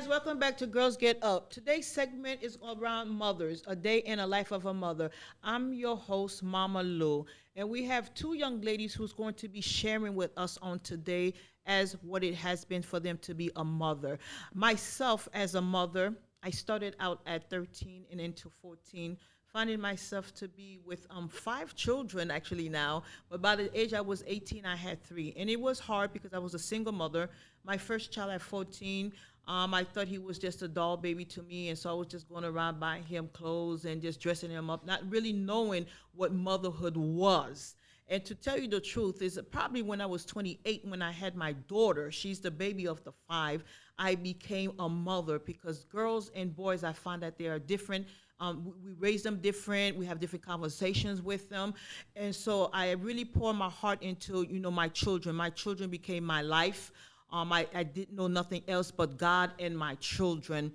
guys, welcome back to Girls Get Up. Today's segment is around mothers, a day in the life of a mother. I'm your host, Mama Lou, and we have two young ladies who's going to be sharing with us on today as what it has been for them to be a mother. Myself as a mother, I started out at 13 and into 14, finding myself to be with 5 children actually now. But by the age I was 18, I had 3. And it was hard because I was a single mother. My first child at 14, I thought he was just a doll baby to me, and so I was just going around buying him clothes and just dressing him up, not really knowing what motherhood was. And to tell you the truth, is probably when I was 28, when I had my daughter, she's the baby of the 5, I became a mother because girls and boys, I find that they are different. We raise them different. We have different conversations with them. And so I really pour my heart into, my children. My children became my life. I didn't know nothing else but God and my children.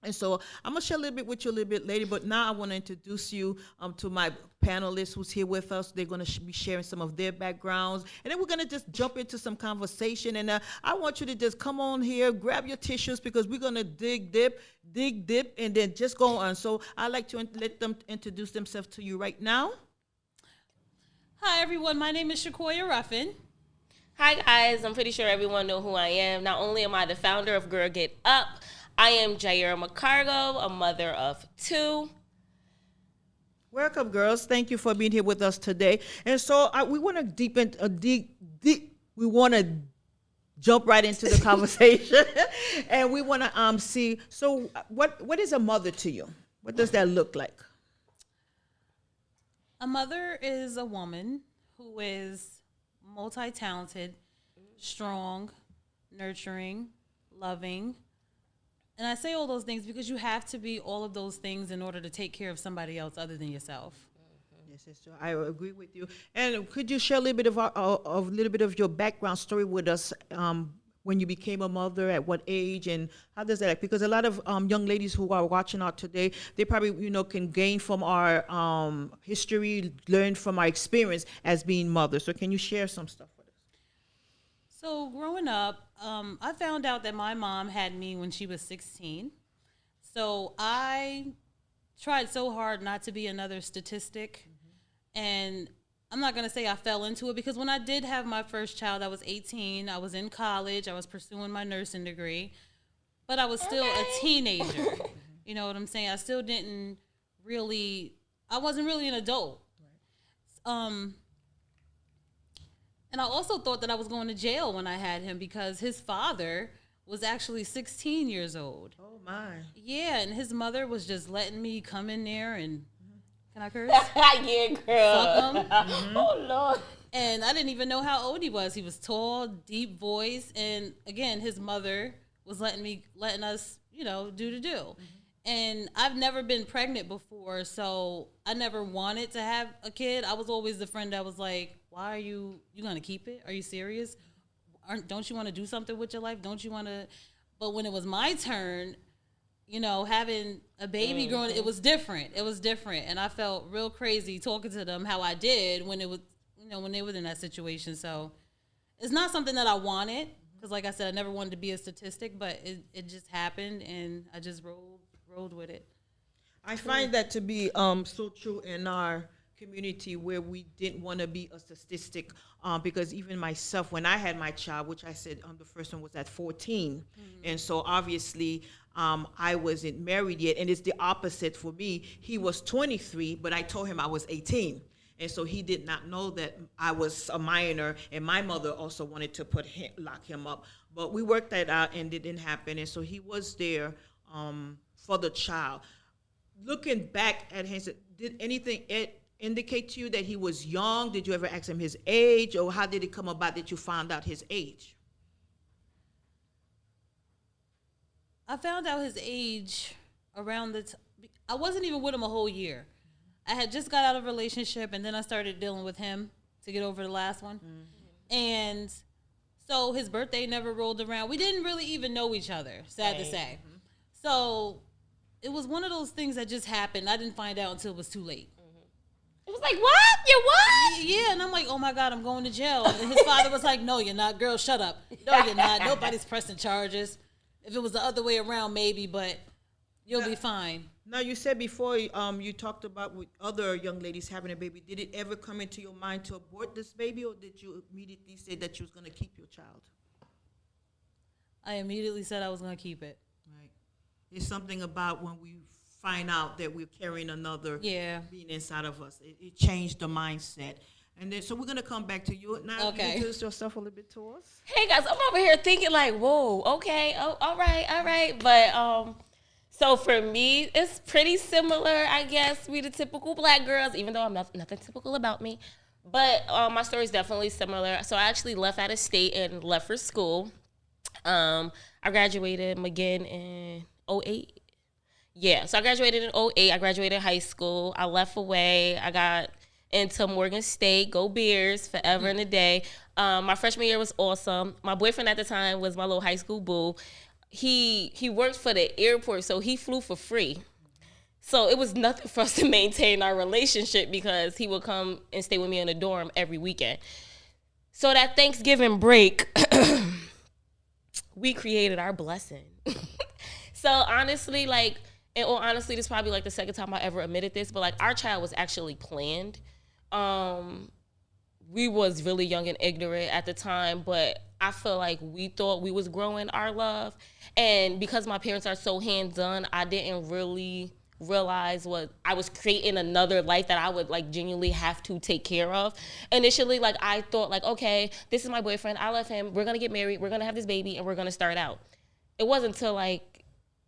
And so I'm going to share a little bit with you a little bit later, but now I want to introduce you to my panelists who's here with us. They're going to be sharing some of their backgrounds, and then we're going to just jump into some conversation. And I want you to just come on here, grab your tissues, because we're going to dig, dip, and then just go on. So I'd like to let them introduce themselves to you right now. Hi, everyone. My name is ShaQuoia Ruffin. Hi, guys. I'm pretty sure everyone know who I am. Not only am I the founder of Girlgetupp, I am Jairra MCCargo, a mother of 2. Welcome, girls. Thank you for being here with us today. And so we want to we want to jump right into the conversation, and we want to see. So, what is a mother to you? What does that look like? A mother is a woman who is multi-talented, strong, nurturing, loving. And I say all those things because you have to be all of those things in order to take care of somebody else other than yourself. Yes, sister, I agree with you. And could you share a little bit of your background story with us? When you became a mother, at what age, and how does that? Because a lot of young ladies who are watching out today, they probably can gain from our history, learn from our experience as being mothers. So can you share some stuff with us? So growing up, I found out that my mom had me when she was 16. So I tried so hard not to be another statistic. And I'm not going to say I fell into it, because when I did have my first child, I was 18. I was in college. I was pursuing my nursing degree. But I was still a teenager. You know what I'm saying? I still didn't really, I wasn't really an adult. Right. And I also thought that I was going to jail when I had him, because his father was actually 16 years old. Oh, my. Yeah, and his mother was just letting me come in there and, can I curse? Yeah, girl. Fuck him. Oh, Lord. And I didn't even know how old he was. He was tall, deep voice. And, again, his mother was letting us, do to do. And I've never been pregnant before, so I never wanted to have a kid. I was always the friend that was like, why are you going to keep it? Are you serious? Don't you want to do something with your life? Don't you want to? But when it was my turn, having a baby growing, it was different. It was different. And I felt real crazy talking to them how I did when it was, when they were in that situation. So it's not something that I wanted, because like I said, I never wanted to be a statistic, but it just happened, and I just rolled with it. I find that to be so true in our community, where we didn't want to be a statistic, because even myself, when I had my child, which I said the first one was at 14, and so obviously I wasn't married yet, and it's the opposite for me. He was 23, but I told him I was 18. And so he did not know that I was a minor, and my mother also wanted to lock him up. But we worked that out, and it didn't happen. And so he was there for the child. Looking back at him, did anything indicate to you that he was young? Did you ever ask him his age, or how did it come about that you found out his age? I found out his age around I wasn't even with him a whole year. I had just got out of a relationship, and then I started dealing with him to get over the last one. And so his birthday never rolled around. We didn't really even know each other, sad to say. So it was one of those things that just happened. I didn't find out until it was too late. It was like, what? You what? Yeah, and I'm like, oh my God, I'm going to jail. And his father was like, no, you're not. Girl, shut up. No, you're not. Nobody's pressing charges. If it was the other way around, maybe, but you'll be fine. Now, you said before you talked about with other young ladies having a baby. Did it ever come into your mind to abort this baby, or did you immediately say that you was going to keep your child? I immediately said I was going to keep it. Right. It's something about when we find out that we're carrying another being inside of us. It changed the mindset. And then, so we're going to come back to you. Now, Okay. introduce yourself a little bit to us. Hey guys, I'm over here thinking like, whoa, okay, oh, all right. But so for me, it's pretty similar, I guess. We the typical black girls, even though I'm nothing typical about me. But my story is definitely similar. So I actually left out of state and left for school. I graduated again in 2008. Yeah, so I graduated in 2008. I graduated high school. I left away. I got into Morgan State. Go Bears, forever and a day. My freshman year was awesome. My boyfriend at the time was my little high school boo. He worked for the airport, so he flew for free. So it was nothing for us to maintain our relationship because he would come and stay with me in the dorm every weekend. So that Thanksgiving break, we created our blessing. So honestly, like, and honestly, this is probably like the second time I ever admitted this, but like our child was actually planned. We was really young and ignorant at the time, but I feel like we thought we was growing our love. And because my parents are so hands-on, I didn't really realize what I was creating another life that I would like genuinely have to take care of. Initially, like I thought like, okay, this is my boyfriend. I love him. We're going to get married. We're going to have this baby and we're going to start out. It wasn't until like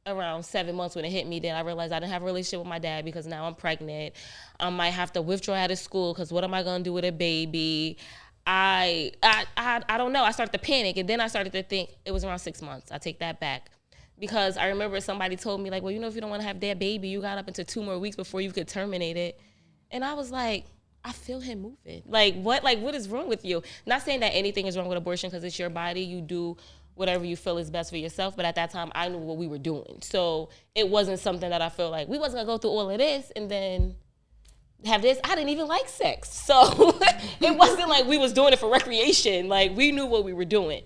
around 7 months when it hit me that I realized I didn't have a relationship with my dad because now I'm pregnant. I might have to withdraw out of school because what am I going to do with a baby? I don't know. I started to panic, and then I started to think it was around 6 months. I take that back. Because I remember somebody told me, like, well, you know, if you don't want to have that baby, you got up into 2 more weeks before you could terminate it. And I was like, I feel him moving. Like, what is wrong with you? Not saying that anything is wrong with abortion because it's your body. You do whatever you feel is best for yourself. But at that time, I knew what we were doing. So it wasn't something that I felt like we wasn't going to go through all of this and then have this. I didn't even like sex. So it wasn't like we was doing it for recreation. Like, we knew what we were doing.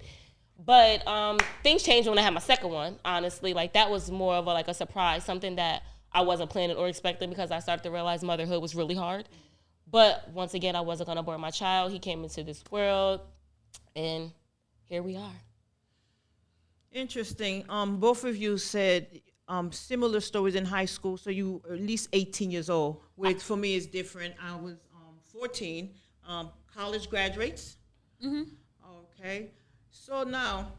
But things changed when I had my second one, honestly. Like, that was more of a surprise, something that I wasn't planning or expecting because I started to realize motherhood was really hard. But once again, I wasn't going to abort my child. He came into this world, and here we are. Interesting. Both of you said similar stories in high school, so you were at least 18 years old, which for me is different. I was 14, college graduates. Mm-hmm. Okay. So now,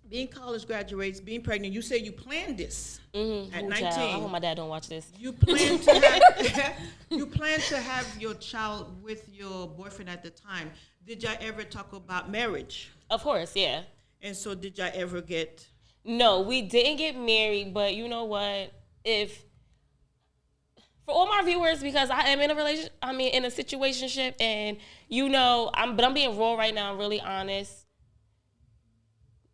being college graduates, being pregnant, you say you planned this at 19. Child. I hope my dad don't watch this. You plan to have your child with your boyfriend at the time. Did y'all ever talk about marriage? Of course, yeah. And so did y'all ever get... No, we didn't get married, but you know what? For all my viewers, because I am in a relationship, in a situationship, and you know, I'm being raw right now, I'm really honest.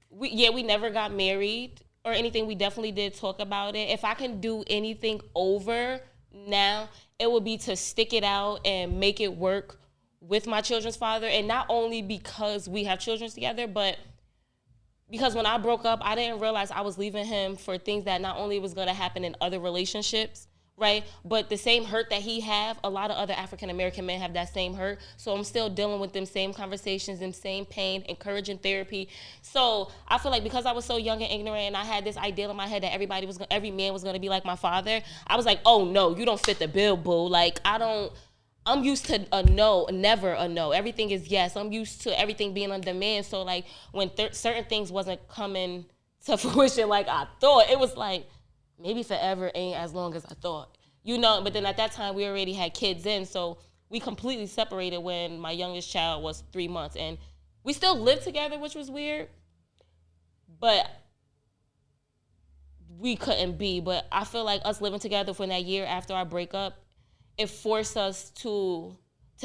We never got married or anything. We definitely did talk about it. If I can do anything over now, it would be to stick it out and make it work with my children's father. And not only because we have children together, but because when I broke up, I didn't realize I was leaving him for things that not only was going to happen in other relationships, right? But the same hurt that he have, a lot of other African-American men have that same hurt. So I'm still dealing with them same conversations, them same pain, encouraging therapy. So I feel like because I was so young and ignorant and I had this ideal in my head that every man was going to be like my father, I was like, oh no, you don't fit the bill, boo. Like, I'm used to a no, never a no. Everything is yes. I'm used to everything being on demand. So like when certain things wasn't coming to fruition like I thought, it was like, maybe forever ain't as long as I thought, you know. But then at that time, we already had kids in, so we completely separated when my youngest child was 3 months. And we still lived together, which was weird, but we couldn't be. But I feel like us living together for that year after our breakup, it forced us to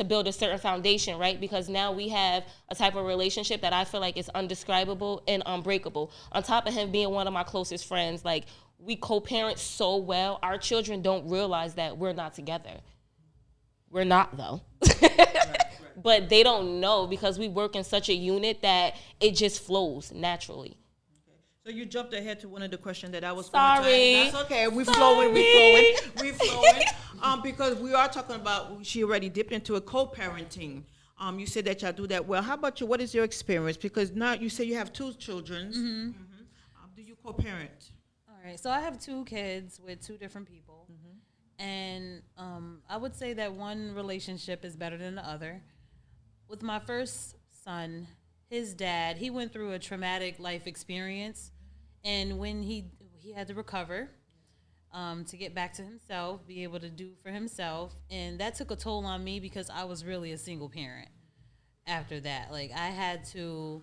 build a certain foundation, right? Because now we have a type of relationship that I feel like is undescribable and unbreakable. On top of him being one of my closest friends, like, we co-parent so well. Our children don't realize that we're not together. We're not, though. Right. But they don't know because we work in such a unit that it just flows naturally. Okay. So you jumped ahead to one of the questions that I was Sorry. going to ask. That's okay. We're flowing. Because we are talking about, she already dipped into a co-parenting. You said that y'all do that well. How about you? What is your experience? Because now you say you have 2 children. Do you co-parent? All right. So I have 2 kids with 2 different people. And I would say that one relationship is better than the other. With my first son, his dad, he went through a traumatic life experience. And when he had to recover to get back to himself, be able to do for himself. And that took a toll on me because I was really a single parent after that. Like, I had to,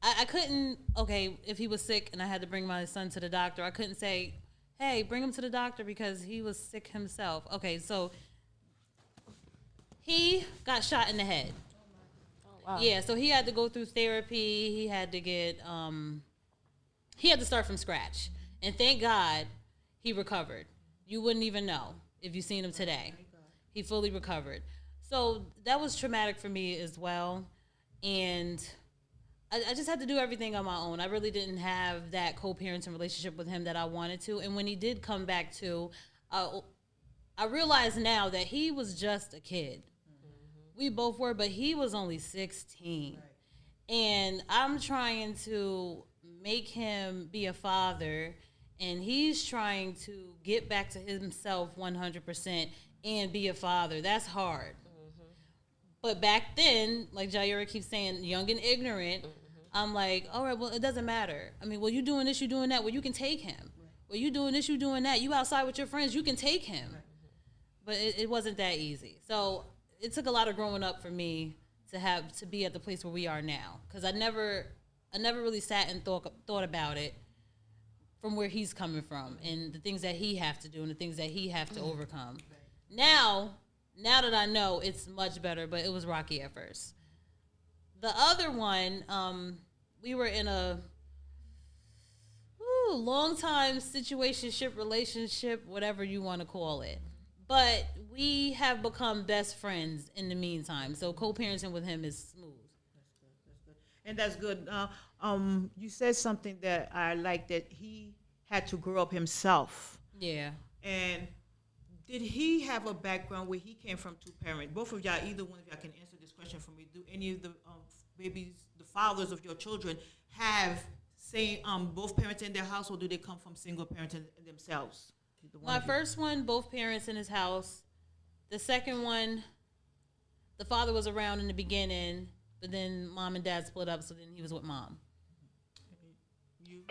I couldn't, okay, if he was sick and I had to bring my son to the doctor, I couldn't say, hey, bring him to the doctor because he was sick himself. Okay, so he got shot in the head. Wow. Yeah, so he had to go through therapy. He had to get, he had to start from scratch. And thank God he recovered. You wouldn't even know if you seen him today. He fully recovered. So that was traumatic for me as well. And I just had to do everything on my own. I really didn't have that co-parenting relationship with him that I wanted to. And when he did come back to, I realize now that he was just a kid. We both were, but he was only 16. Right. And I'm trying to make him be a father, and he's trying to get back to himself 100% and be a father. That's hard. But back then, like Jairra keeps saying, young and ignorant, I'm like, all right, well, it doesn't matter. I mean, well, you doing this, you doing that. Well, you can take him. Right. Well, you doing this, you doing that. You outside with your friends, you can take him. Right. But it wasn't that easy. So it took a lot of growing up for me to be at the place where we are now, because I never really sat and thought about it from where he's coming from and the things that he have to do and the things that he have to overcome. Right. Now that I know, it's much better, but it was rocky at first. The other one, we were in a long time situationship, relationship, whatever you want to call it. But we have become best friends in the meantime. So co-parenting with him is smooth. That's good. And that's good. You said something that I like, that he had to grow up himself. Yeah. And did he have a background where he came from 2 parents? Both of y'all, either one of y'all can answer this question for me. Do any of the babies, the fathers of your children, have both parents in their house, or do they come from single parenting themselves? My first one, both parents in his house. The second one, the father was around in the beginning, but then mom and dad split up, so then he was with mom. You?